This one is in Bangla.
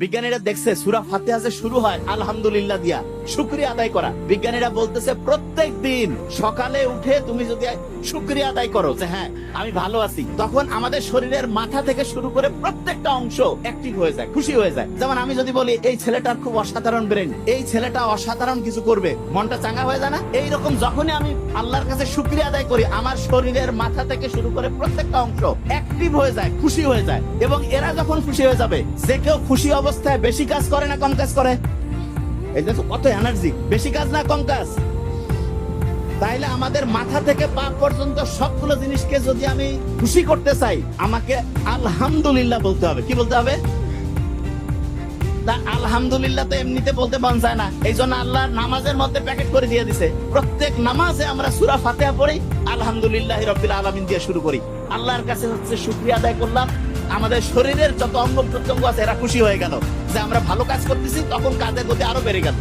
বিজ্ঞানীরা দেখছে সূরা ফাতিহা যে শুরু হয় আলহামদুলিল্লাহ দিয়া, শুকরিয়া আদায় করা। বিজ্ঞানীরা বলতেছে প্রত্যেক দিন সকালে উঠে তুমি যদি শুকরিয়া আদায় করো যে হ্যাঁ আমি ভালো আছি, তখন আমাদের শরীরের মাথা থেকে শুরু করে প্রত্যেকটা অংশ অ্যাক্টিভ হয়ে যায়, খুশি হয়ে যায়। যেমন আমি যদি বলি এই ছেলেটার খুব অসাধারণ ব্রেন, এই ছেলেটা অসাধারণ কিছু করবে, মনটা চাঙ্গা হয়ে যায় না? এইরকম যখনই আমি আল্লাহর কাছে শুকরিয়া আদায় করি, আমার শরীরের মাথা থেকে শুরু করে প্রত্যেকটা অংশ অ্যাক্টিভ হয়ে যায়, খুশি হয়ে যায়। এবং এরা যখন খুশি হয়ে যাবে, যে কেউ খুশি অবস্থায় বেশি কাজ করে না কম কাজ করে? এই যে কত এনার্জি, বেশি কাজ না কম কাজ? তাইলে আমাদের মাথা থেকে পা পর্যন্ত সবগুলো জিনিসকে যদি আমি খুশি করতে চাই, আমাকে আলহামদুলিল্লাহ বলতে হবে। কি বলতে হবে? আলহামদুলিল্লাহ তো এমনিতে বলতে মন চায় না, এই জন্য আল্লাহ নামাজের মধ্যে প্যাকেট করে দিয়ে দিছে। প্রত্যেক নামাজে আমরা সূরা ফাতিহা পড়ি, আলহামদুলিল্লাহি রাব্বিল আলামিন দিয়ে শুরু করি। আল্লাহর কাছে হচ্ছে শুকরিয়া আদায় করলাম, আমাদের শরীরের যত অঙ্গ প্রত্যঙ্গ আছে এরা খুশি হয়ে গেল যে আমরা ভালো কাজ করতেছি, তখন কাজের গতি আরো বেড়ে গেল।